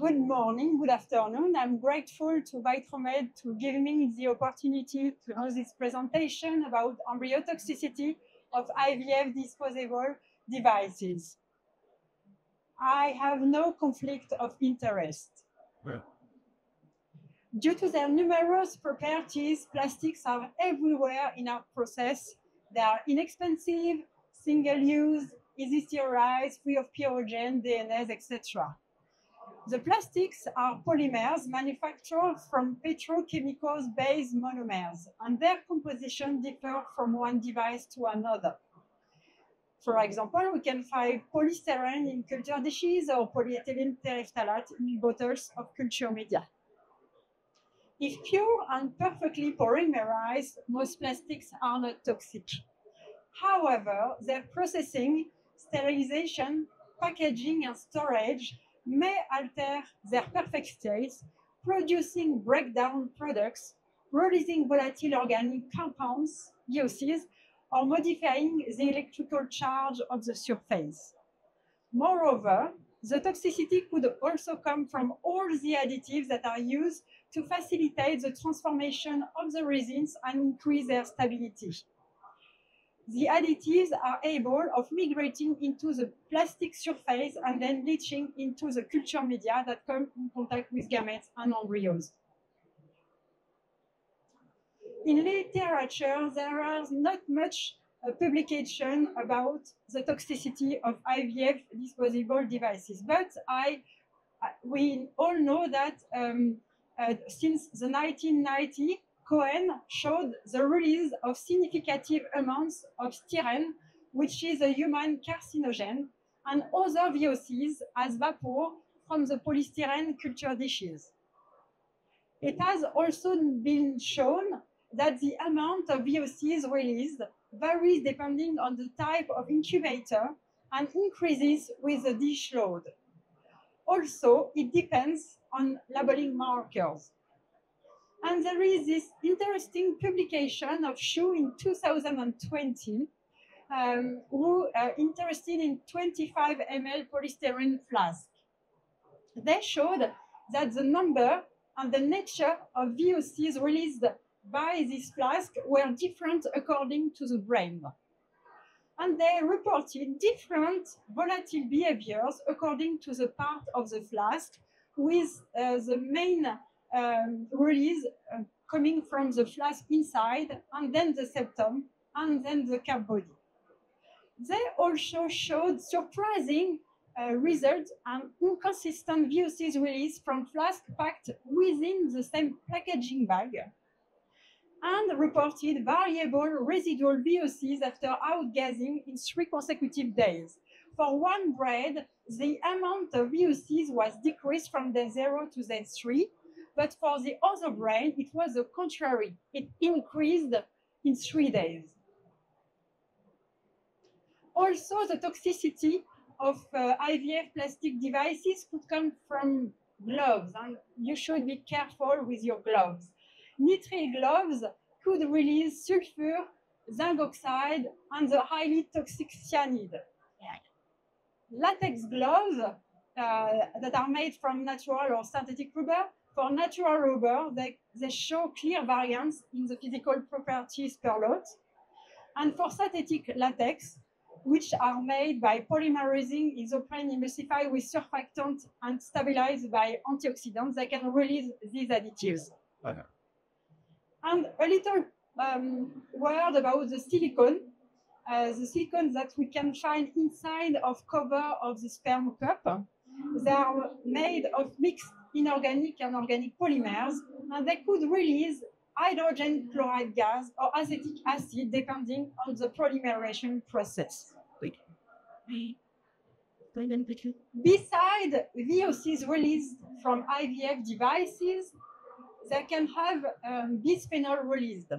Good morning, good afternoon. I'm grateful to VITROMED to give me the opportunity to hold this presentation about embryotoxicity of IVF disposable devices. I have no conflict of interest. Due to their numerous properties, plastics are everywhere in our process. They are inexpensive, single-use, easy sterilized, free of pyrogen, DNS, etc. The plastics are polymers manufactured from petrochemicals-based monomers, and their composition differs from one device to another. For example, we can find polystyrene in culture dishes or polyethylene terephthalate in bottles of culture media. If pure and perfectly polymerized, most plastics are not toxic. However, their processing, sterilization, packaging, and storage may alter their perfect state, producing breakdown products, releasing volatile organic compounds, VOCs, or modifying the electrical charge of the surface. Moreover, the toxicity could also come from all the additives that are used to facilitate the transformation of the resins and increase their stability. The additives are able of migrating into the plastic surface and then leaching into the culture media that come in contact with gametes and embryos. In literature, there are not much publication about the toxicity of IVF disposable devices, but we all know that since the 1990s, Cohen showed the release of significant amounts of styrene, which is a human carcinogen, and other VOCs as vapor from the polystyrene culture dishes. It has also been shown that the amount of VOCs released varies depending on the type of incubator and increases with the dish load. Also, it depends on labeling markers. And there is this interesting publication of Shu in 2020 who are interested in 25 ml polystyrene flask. They showed that the number and the nature of VOCs released by this flask were different according to the brand. And they reported different volatile behaviors according to the part of the flask, with the main release coming from the flask inside, and then the septum, and then the cap body. They also showed surprising results and inconsistent VOCs released from flasks packed within the same packaging bag, and reported variable residual VOCs after outgassing in 3 consecutive days. For one bread, the amount of VOCs was decreased from day 0 to day 3, but for the other bread, it was the contrary. It increased in 3 days. Also, the toxicity of IVF plastic devices could come from gloves, and you should be careful with your gloves. Nitrate gloves could release sulfur, zinc oxide, and the highly toxic cyanide. Latex gloves that are made from natural or synthetic rubber. For natural rubber, they show clear variance in the physical properties per lot. And for synthetic latex, which are made by polymerizing isoprene emulsified with surfactant and stabilized by antioxidants, they can release these additives. And a little word about the silicone. The silicone that we can find inside of cover of the sperm cup. They are made of mixed inorganic and organic polymers, and they could release hydrogen chloride gas or acetic acid depending on the polymerization process. Besides VOCs released from IVF devices, they can have bisphenol released.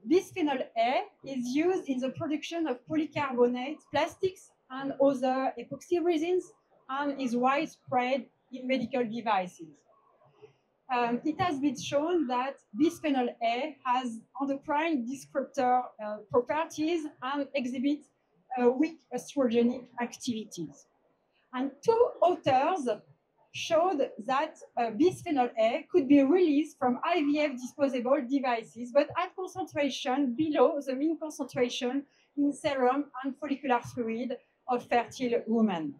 Bisphenol A is used in the production of polycarbonate plastics and other epoxy resins, and is widespread in medical devices. It has been shown that bisphenol A has endocrine disruptor properties and exhibits weak estrogenic activities. And 2 authors showed that bisphenol A could be released from IVF disposable devices, but at concentration below the mean concentration in serum and follicular fluid of fertile women.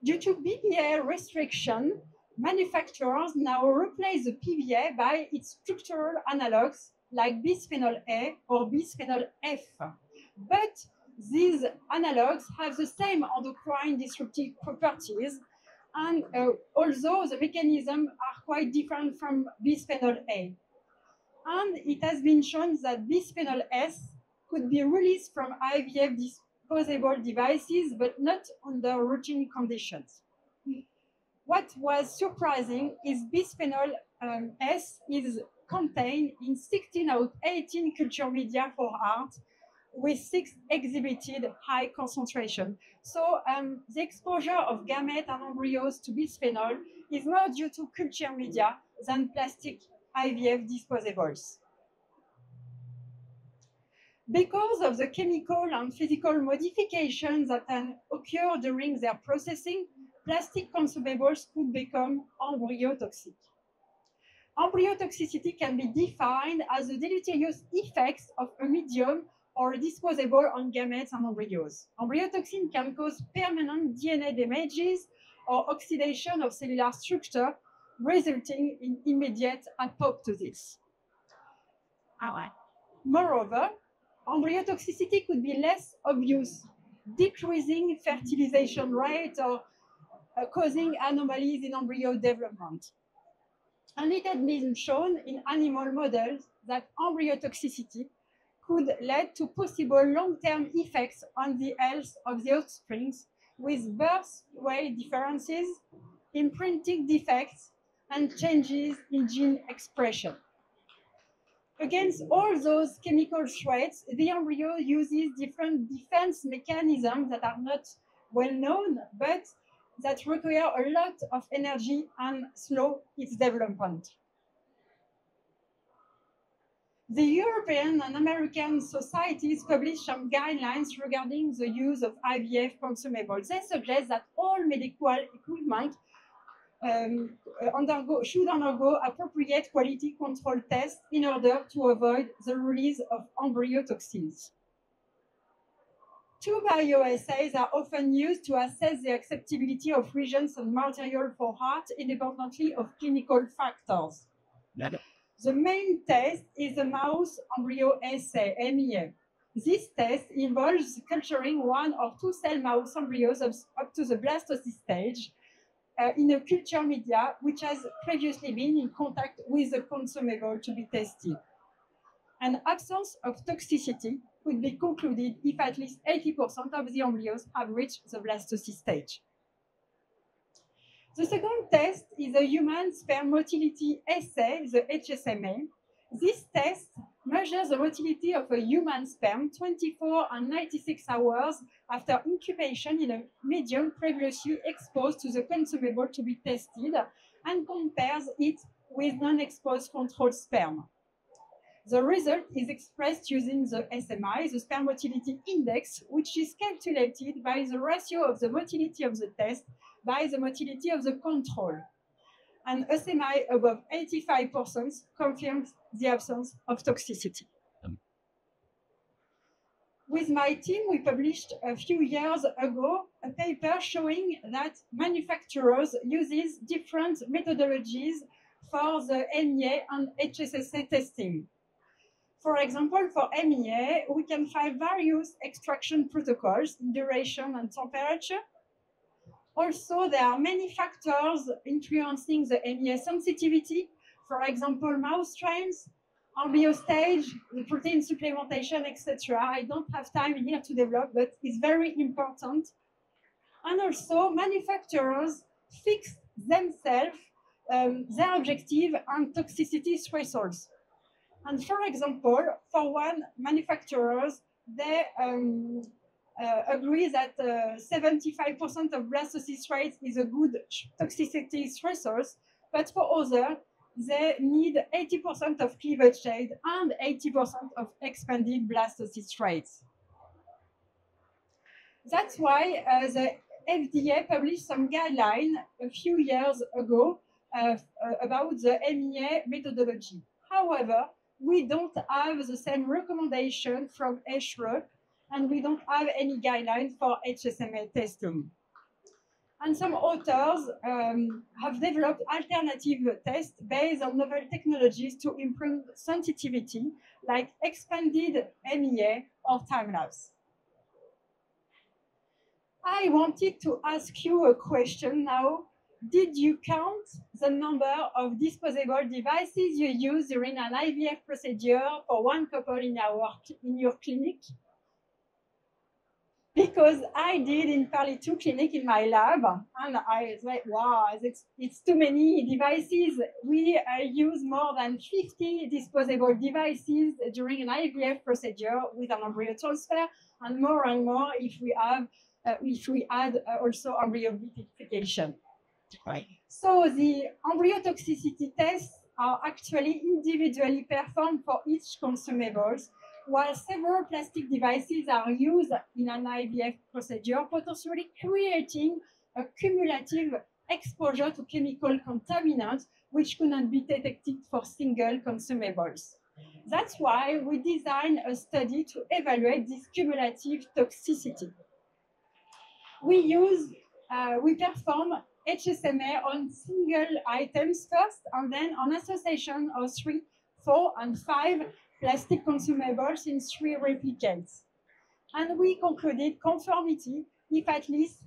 Due to BPA restriction, manufacturers now replace the PVA by its structural analogs like bisphenol A or bisphenol F. But these analogs have the same endocrine disruptive properties, and although the mechanisms are quite different from bisphenol A. And it has been shown that bisphenol S could be released from IVF disposable devices, but not under routine conditions. What was surprising is bisphenol S is contained in 16 out of 18 culture media for art, with 6 exhibited high concentration. So the exposure of gametes and embryos to bisphenol is more due to culture media than plastic IVF disposables. Because of the chemical and physical modifications that can occur during their processing, plastic consumables could become embryotoxic. Embryotoxicity can be defined as the deleterious effects of a medium or disposable on gametes and embryos. Embryotoxin can cause permanent DNA damages or oxidation of cellular structure, resulting in immediate apoptosis. Moreover, embryotoxicity could be less obvious, decreasing fertilization rate or causing anomalies in embryo development. And it had been shown in animal models that embryotoxicity could lead to possible long-term effects on the health of the offspring, with birth weight differences, imprinting defects, and changes in gene expression. Against all those chemical threats, the embryo uses different defense mechanisms that are not well known, but that require a lot of energy and slow its development. The European and American societies published some guidelines regarding the use of IVF consumables. They suggest that all medical equipment should undergo appropriate quality control tests in order to avoid the release of embryotoxins. 2 bioassays are often used to assess the acceptability of reagents and material for heart independently of clinical factors. The main test is the mouse embryo assay, MEA. This test involves culturing 1 or 2 cell mouse embryos up to the blastocyst stage in a culture media which has previously been in contact with the consumable to be tested. An absence of toxicity could be concluded if at least 80% of the embryos have reached the blastocyst stage. The second test is a human sperm motility assay, the HSMA. This test measures the motility of a human sperm 24 and 96 hours after incubation in a medium previously exposed to the consumable to be tested and compares it with non-exposed control sperm. The result is expressed using the SMI, the sperm motility index, which is calculated by the ratio of the motility of the test by the motility of the control. And SMI above 85% confirms the absence of toxicity. With my team, we published a few years ago a paper showing that manufacturers use different methodologies for the MEA and HSSA testing. For example, for MEA, we can find various extraction protocols in duration and temperature. Also, there are many factors influencing the MEA sensitivity. For example, mouse strains, embryo stage, the protein supplementation, etc. I don't have time here to develop, but it's very important. And also, manufacturers fix themselves their objective and toxicity thresholds. And for example, for one, manufacturers, they agree that 75% of blastocyst rate is a good toxicity threshold, but for others, they need 80% of cleavage rate and 80% of expanded blastocyst rates. That's why the FDA published some guidelines a few years ago about the MEA methodology. However, we don't have the same recommendation from ESHRE, and we don't have any guidelines for HSMA testing. And some authors have developed alternative tests based on novel technologies to improve sensitivity, like expanded MEA or time-lapse. I wanted to ask you a question now. Did you count the number of disposable devices you use during an IVF procedure for one couple in your clinic? Because I did in Paris 2 clinic in my lab, and I was like, wow, it's too many devices. We use more than 50 disposable devices during an IVF procedure with an embryo transfer, and more if we add also embryo vitrification. Right. So the embryotoxicity tests are actually individually performed for each consumables, while several plastic devices are used in an IVF procedure, potentially creating a cumulative exposure to chemical contaminants which could not be detected for single consumables. That's why we designed a study to evaluate this cumulative toxicity. We perform HSMA on single items first, and then on association of 3, 4, and 5 plastic consumables in 3 replicates. And we concluded conformity if at least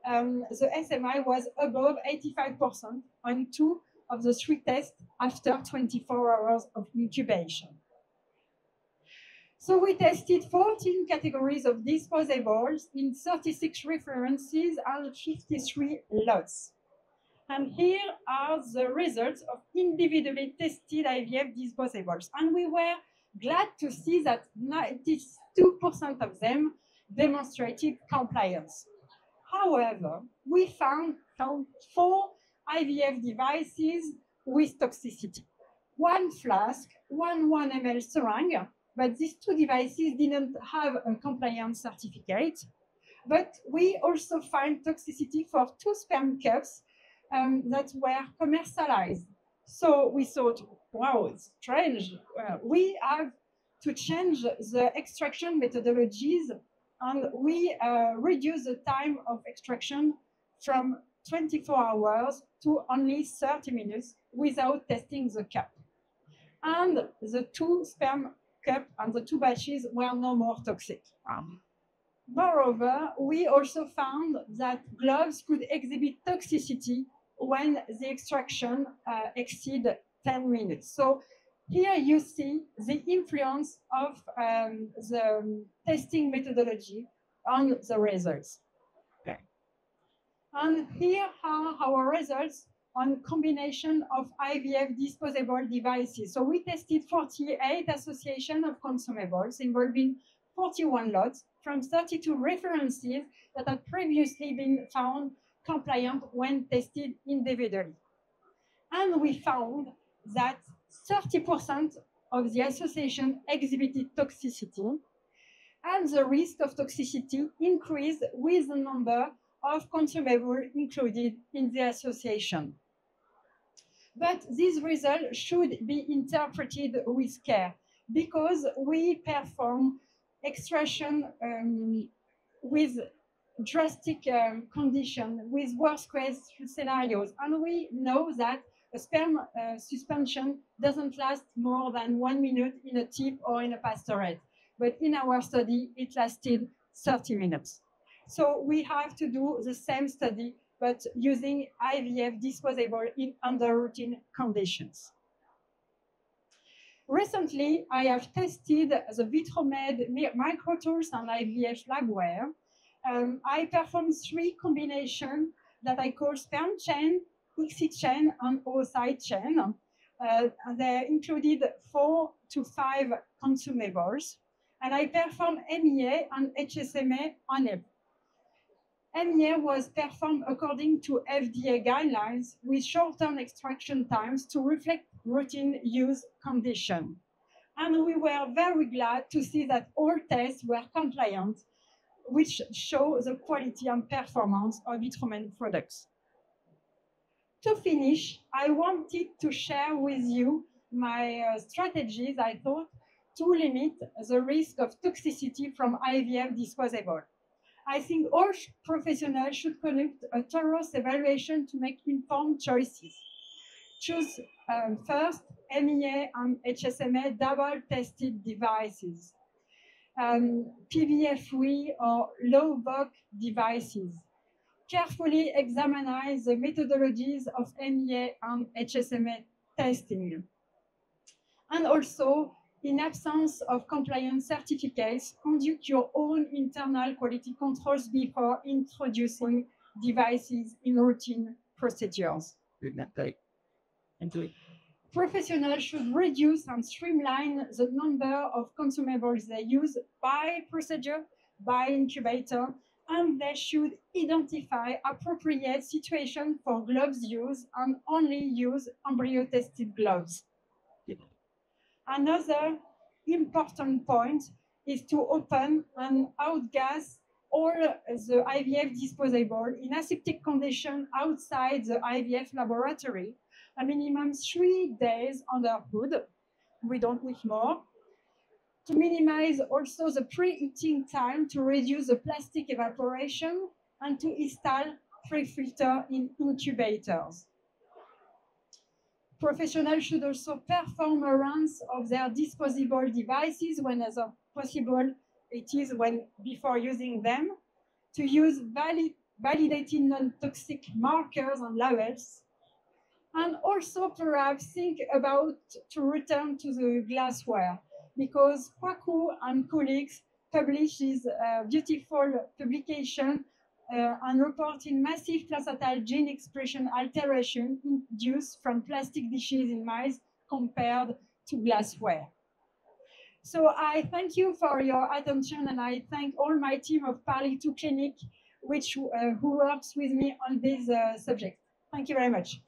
the SMI was above 85% on 2 of the 3 tests after 24 hours of incubation. So we tested 14 categories of disposables in 36 references and 53 lots. And here are the results of individually tested IVF disposables. And we were glad to see that 92% of them demonstrated compliance. However, we found 4 IVF devices with toxicity. 1 flask, 1 ml syringe, but these 2 devices didn't have a compliance certificate. But we also find toxicity for 2 sperm cups that were commercialized. So we thought, wow, it's strange. We have to change the extraction methodologies, and we reduce the time of extraction from 24 hours to only 30 minutes without testing the cup. And the 2 sperm cup and the 2 batches were no more toxic. Moreover, we also found that gloves could exhibit toxicity when the extraction exceeds 10 minutes. So here you see the influence of the testing methodology on the results. Okay. And here are our results on combination of IVF disposable devices. So we tested 48 associations of consumables involving 41 lots from 32 references that had previously been found compliant when tested individually. And we found that 30% of the association exhibited toxicity, and the risk of toxicity increased with the number of consumables included in the association. But these results should be interpreted with care, because we perform extraction with drastic conditions, with worst-case scenarios. And we know that a sperm suspension doesn't last more than 1 minute in a tip or in a pastorette. But in our study, it lasted 30 minutes. So we have to do the same study, but using IVF disposable under routine conditions. Recently, I have tested the VITROMED microtools and IVF labware. I performed 3 combinations that I call sperm chain, ICSI chain, and oocyte chain. They included 4 to 5 consumables, and I performed MEA and HSMA on it. MEA was performed according to FDA guidelines with short-term extraction times to reflect routine use conditions. And we were very glad to see that all tests were compliant which show the quality and performance of VITROMED products. To finish, I wanted to share with you my strategies, I thought, to limit the risk of toxicity from IVF disposable. I think all professionals should conduct a thorough evaluation to make informed choices. Choose first MEA and HSMA double-tested devices, PVF-free or low-VOC devices. Carefully examine the methodologies of MEA and HSMA testing. And also, in absence of compliance certificates, conduct your own internal quality controls before introducing devices in routine procedures. Professionals should reduce and streamline the number of consumables they use by procedure, by incubator, and they should identify appropriate situations for gloves use and only use embryo-tested gloves. Another important point is to open and outgas all the IVF disposable in aseptic condition outside the IVF laboratory, a minimum 3 days under hood. We don't need more. To minimize also the preheating time to reduce the plastic evaporation and to install pre-filter in incubators. Professionals should also perform a runs of their disposable devices whenever possible. It is when before using them, to use validated non-toxic markers and labels, and also perhaps think about to return to the glassware, because Kwaku and colleagues published this beautiful publication and reporting massive placental gene expression alteration induced from plastic dishes in mice compared to glassware. So I thank you for your attention, and I thank all my team of Parly 2 Clinic, who works with me on this subject. Thank you very much.